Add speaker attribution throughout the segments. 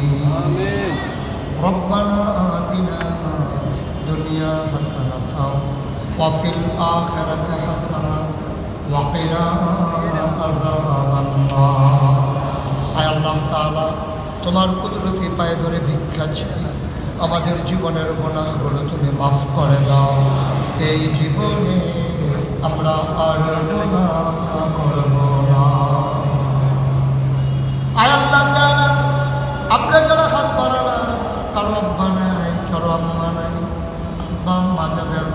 Speaker 1: آمين.
Speaker 2: ربنا آتنا الدنيا حسنة وفي الآخرة حسنة وقنا عذاب النار আয় আল্লাহ তাআলা তোমার কুদরতি পায়ে ধরে ভিক্ষা চাই আমাদের জীবনের গুনাহগুলো তুমি মাফ করে দাও এই জীবনে আমরা আর গুনাহ করব না আয় আল্লাহ তাআলা আমরা যারা হাত বাড়ানা কারো আব্বা নাই কারো আম্মা নাই আব্বা আম্মা যাদের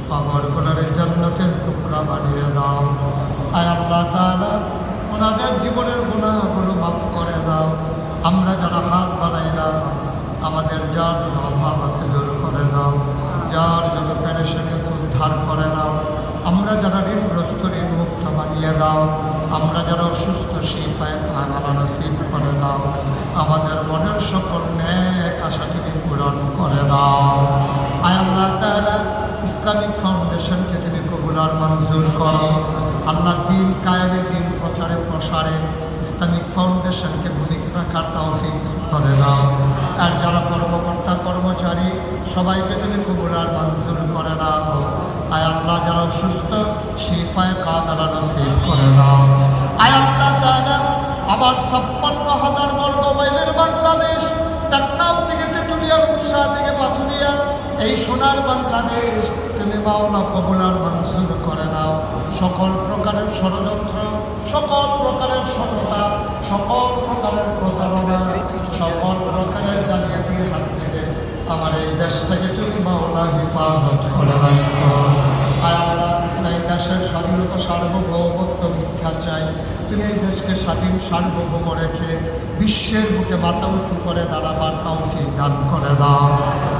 Speaker 2: কবরগুলোরে জান্নাতের টুকরা বানিয়ে দাও আয় আল্লাহ তাআলা ওনাদের জীবনের গুনাহগুলো মাফ করে দাও আমরা যারা হাত বাড়াইলাম আমাদের যার যত অভাব আছে দূর করে দাও যার যত পেরেশানি আছে উদ্ধার করে দাও আমরা যারা ঋণগ্রস্ত ঋণ মুক্ত বানিয়ে দাও আমরা যারা অসুস্থ শিফায়ে কামেলা নসিব করে দাও আমাদের মনের সকল নেক আশা তুমি পূরণ করে দাও আয় আল্লাহ তাআলা ইসলামিক ফাউন্ডেশনকে তুমি কবুল আর মঞ্জুর করো আল্লাহ দিন কায়েমে দিন প্রচারে প্রসারে ইসলামিক ফাউন্ডেশনকে ভূমিকা রাখার তৌফিক করে দাও আর যারা কর্মকর্তা কর্মচারী সবাইকে তুমি কবুল আর মঞ্জুর করে দাও আয় আল্লাহ যারা অসুস্থ শিফায়ে কামেলা নসিব করে দাও আয় আল্লাহ তাআলা আবার ৫৬,০০০ বর্গ মাইলের বাংলাদেশ টেকনাফ থেকে তেঁতুলিয়া রূপসা থেকে পাথুরিয়া এই সোনার বাংলাদেশ তুমি মাওলা কবুল আর মঞ্জুর করে দাও সকল প্রকারের ষড়যন্ত্র সকল প্রকারের সততা সকল প্রকারের প্রতারণা সকল প্রকারের জালিয়াতির হাত থেকে আমার এই দেশটাকে তুমি মাওলা হেফাজত করে রাখো আয় আল্লাহ এই দেশের স্বাধীনতা সার্বভৌমত্ব ভিক্ষা চাই তুমি এই দেশকে স্বাধীন সার্বভৌম রেখে বিশ্বের বুকে মাথা উঁচু করে দাঁড়াবার তৌফিক দান করে দাও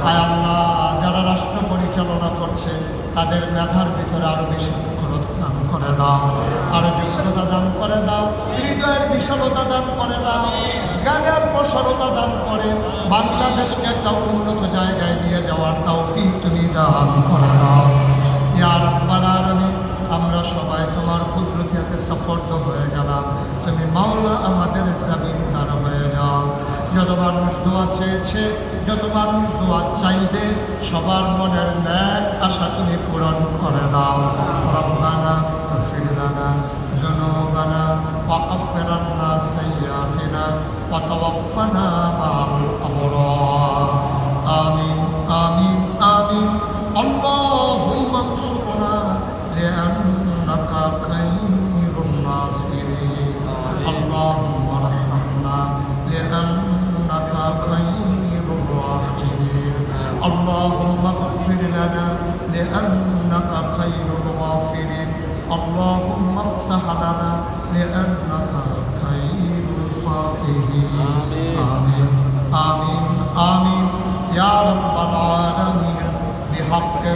Speaker 2: আয় আল্লাহ যারা রাষ্ট্র পরিচালনা করছে তাদের মেধার ভিতরে আরও বেশি প্রখরতা দান করে দাও আরও যোগ্যতা দান করে দাও হৃদয়ের বিশালতা দান করে দাও জ্ঞানের প্রসারতা দান করে বাংলাদেশকে একটা উন্নত জায়গায় নিয়ে যাওয়ার তৌফিক তুমি দান করে দাও ইয়া রাব্বাল আলামিন আমরা সবাই তোমার কুদরতি হাতে সফর্দ হয়ে গেলাম তুমি মাওলা আমাদের জামিনদার হয়ে যাও যত মানুষ দোয়া চেয়েছে যত মানুষ দোয়া চাইবে সবার মনের ন্যাক আশা তুমি পূরণ করে দাও রব্বানা ইগফির লানা যুনুবানা ওয়া কাফির আন্না সাইয়্যাতিনা ওয়া তাওয়াফানা মা'আল আবরার আমিন আমিন আমিন আল্লাহুম্মা আনসুরনা লিআন্নাকা খায়রুন নাসিরিন আল্লাহুম্মা আরহামনা লিআন্নাকা খায়রুর রাহিমিন আল্লাহুম্মা ইগফির লানা লিআন্নাকা খায়রুল গাফিরিন আল্লাহুম্মা ইফতাহ লানা লিআন্নাকা খায়রুল ফাতিহিন আমিন আমিন আমিন ইয়া রাব্বাল আলামিন বিহাক্কি